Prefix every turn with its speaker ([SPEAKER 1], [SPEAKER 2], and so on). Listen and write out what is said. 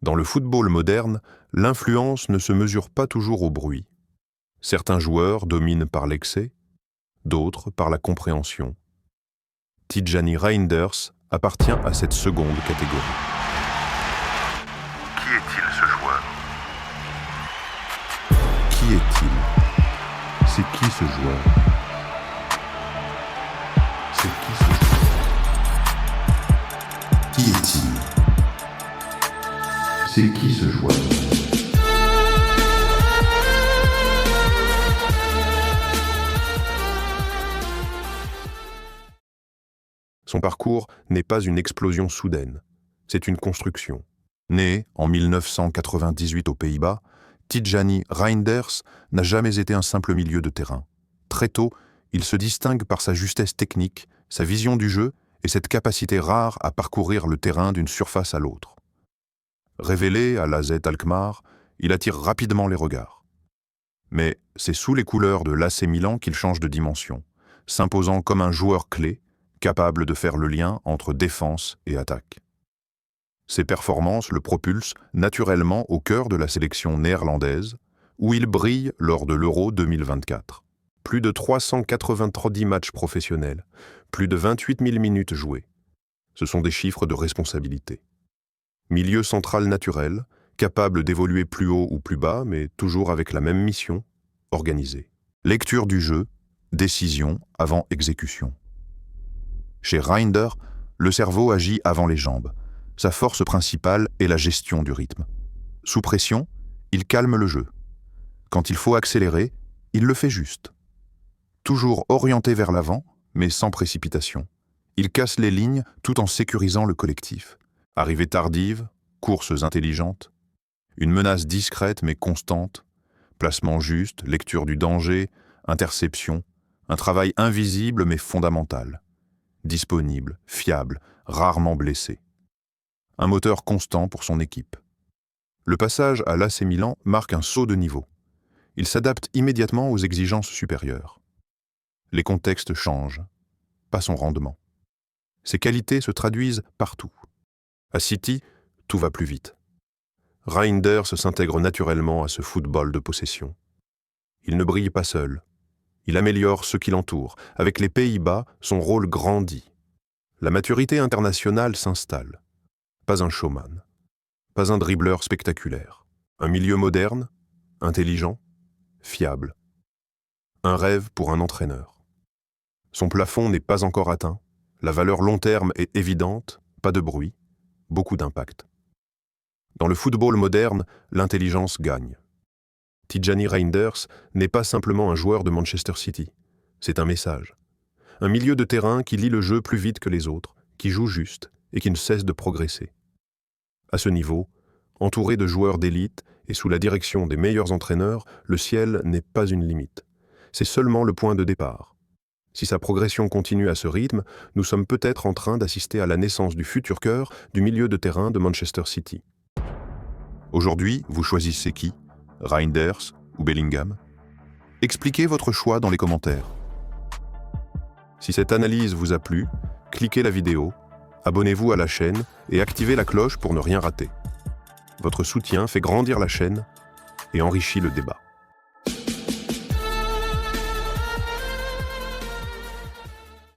[SPEAKER 1] Dans le football moderne, l'influence ne se mesure pas toujours au bruit. Certains joueurs dominent par l'excès, d'autres par la compréhension. Tijjani Reinders appartient à cette seconde catégorie.
[SPEAKER 2] Qui est-il, ce joueur?
[SPEAKER 1] Qui est-il? C'est qui ce joueur? C'est qui ce joueur? Qui est-il? C'est qui ce joueur? Son parcours n'est pas une explosion soudaine, c'est une construction. Né en 1998 aux Pays-Bas, Tijjani Reinders n'a jamais été un simple milieu de terrain. Très tôt, il se distingue par sa justesse technique, sa vision du jeu et cette capacité rare à parcourir le terrain d'une surface à l'autre. Révélé à l'AZ Alkmaar, il attire rapidement les regards. Mais c'est sous les couleurs de l'AC Milan qu'il change de dimension, s'imposant comme un joueur clé, capable de faire le lien entre défense et attaque. Ses performances le propulsent naturellement au cœur de la sélection néerlandaise, où il brille lors de l'Euro 2024. Plus de 390 matchs professionnels, plus de 28 000 minutes jouées. Ce sont des chiffres de responsabilité. Milieu central naturel, capable d'évoluer plus haut ou plus bas, mais toujours avec la même mission, organisée. Lecture du jeu, décision avant exécution. Chez Reinders, le cerveau agit avant les jambes. Sa force principale est la gestion du rythme. Sous pression, il calme le jeu. Quand il faut accélérer, il le fait juste. Toujours orienté vers l'avant, mais sans précipitation. Il casse les lignes tout en sécurisant le collectif. Arrivée tardive, courses intelligentes, une menace discrète mais constante, placement juste, lecture du danger, interception, un travail invisible mais fondamental. Disponible, fiable, rarement blessé. Un moteur constant pour son équipe. Le passage à l'AC Milan marque un saut de niveau. Il s'adapte immédiatement aux exigences supérieures. Les contextes changent, pas son rendement. Ses qualités se traduisent partout. À City, tout va plus vite. Reinders s'intègre naturellement à ce football de possession. Il ne brille pas seul. Il améliore ceux qui l'entourent. Avec les Pays-Bas, son rôle grandit. La maturité internationale s'installe. Pas un showman. Pas un dribbleur spectaculaire. Un milieu moderne, intelligent, fiable. Un rêve pour un entraîneur. Son plafond n'est pas encore atteint. La valeur long terme est évidente, pas de bruit, beaucoup d'impact. Dans le football moderne, l'intelligence gagne. Tijjani Reinders n'est pas simplement un joueur de Manchester City. C'est un message. Un milieu de terrain qui lit le jeu plus vite que les autres, qui joue juste et qui ne cesse de progresser. À ce niveau, entouré de joueurs d'élite et sous la direction des meilleurs entraîneurs, le ciel n'est pas une limite. C'est seulement le point de départ. Si sa progression continue à ce rythme, nous sommes peut-être en train d'assister à la naissance du futur cœur du milieu de terrain de Manchester City. Aujourd'hui, vous choisissez qui? Reinders ou Bellingham? Expliquez votre choix dans les commentaires. Si cette analyse vous a plu, cliquez la vidéo, abonnez-vous à la chaîne et activez la cloche pour ne rien rater. Votre soutien fait grandir la chaîne et enrichit le débat.